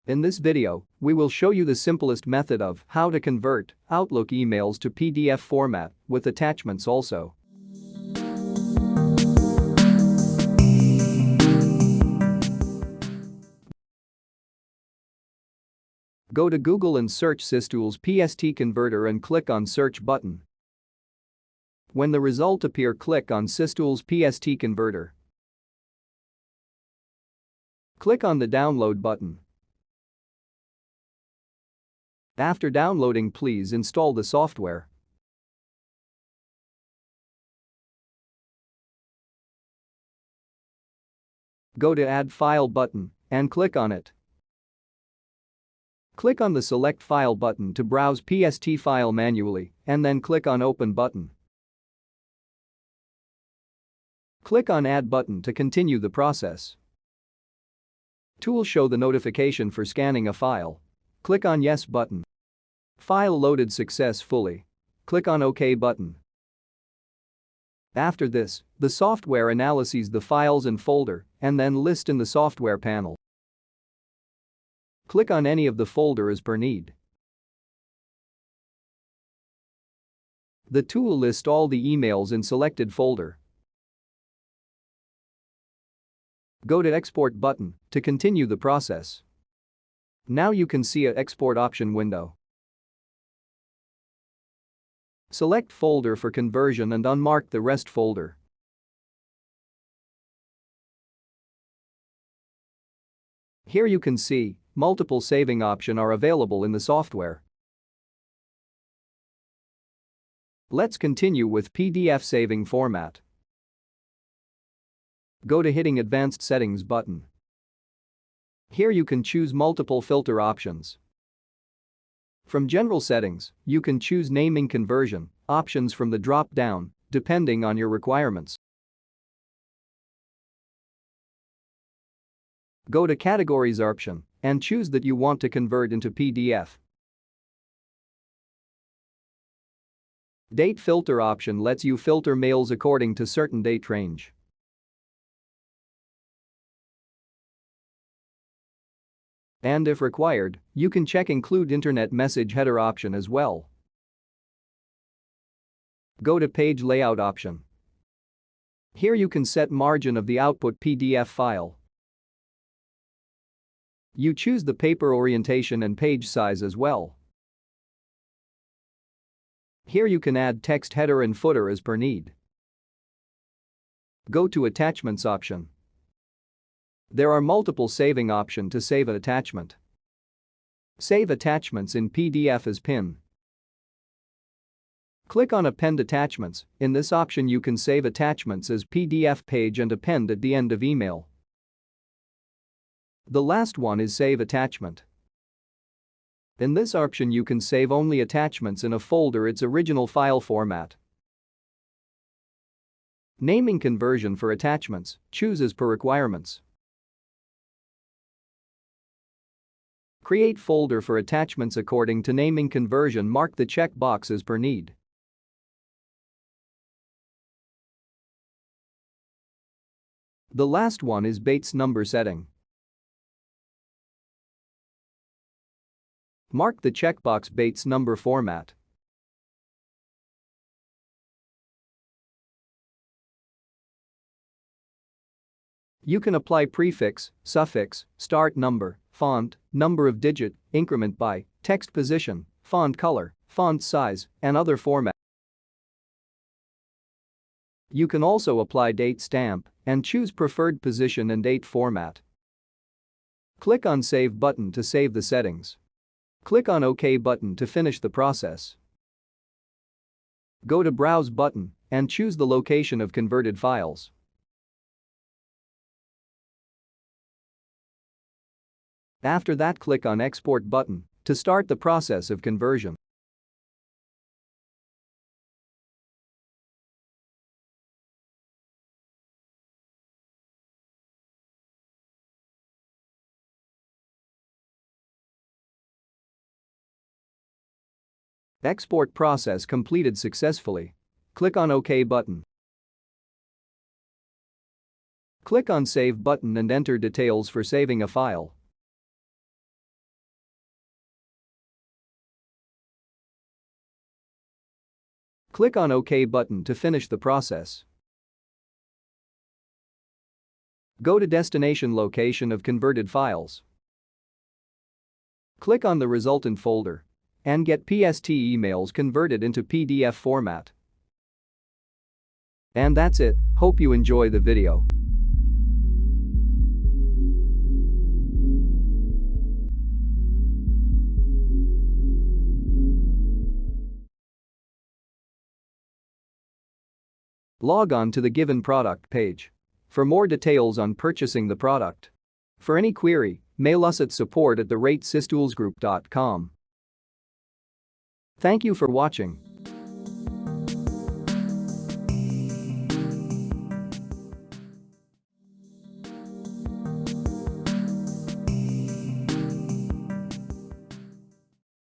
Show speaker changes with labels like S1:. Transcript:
S1: In this video, we will show you the simplest method of how to convert Outlook emails to PDF format with attachments also. Go to Google and search SysTools PST Converter and click on Search button. When the result appear, click on SysTools PST Converter. Click on the Download button. After downloading, please install the software. Go to Add File button and click on it. Click on the Select File button to browse PST file manually and then click on Open button. Click on Add button to continue the process. Tools show the notification for scanning a file. Click on Yes button. File loaded successfully. Click on OK button. After this, the software analyzes the files and folder and then list in the software panel. Click on any of the folder as per need. The tool lists all the emails in selected folder. Go to Export button to continue the process. Now you can see an export option window. Select folder for conversion and unmark the rest folder. Here you can see multiple saving options are available in the software. Let's continue with PDF saving format. Go to Hitting Advanced Settings button. Here you can choose multiple filter options. From General Settings, you can choose naming conversion options from the drop-down, depending on your requirements. Go to Categories option and choose that you want to convert into PDF. Date filter option lets you filter mails according to certain date range. And if required, you can check Include Internet Message Header option as well. Go to Page Layout option. Here you can set margin of the output PDF file. You choose the paper orientation and page size as well. Here you can add text header and footer as per need. Go to Attachments option. There are multiple saving options to save an attachment. Save attachments in PDF as PIN. Click on Append Attachments. In this option you can save attachments as PDF page and append at the end of email. The last one is Save Attachment. In this option you can save only attachments in a folder its original file format. Naming conversion for attachments, choose as per requirements. Create folder for attachments according to naming conversion, mark the checkbox as per need. The last one is Bates number setting. Mark the checkbox Bates number format. You can apply prefix, suffix, start number, font, number of digit, increment by, text position, font color, font size, and other formats. You can also apply date stamp and choose preferred position and date format. Click on Save button to save the settings. Click on OK button to finish the process. Go to Browse button and choose the location of converted files. After that, click on Export button to start the process of conversion. Export process completed successfully. Click on OK button. Click on Save button and enter details for saving a file. Click on OK button to finish the process. Go to destination location of converted files. Click on the resultant folder and get PST emails converted into PDF format. And that's it. Hope you enjoy the video. Log on to the given product page for more details on purchasing the product. For any query, mail us at support@systoolsgroup.com. Thank you for watching.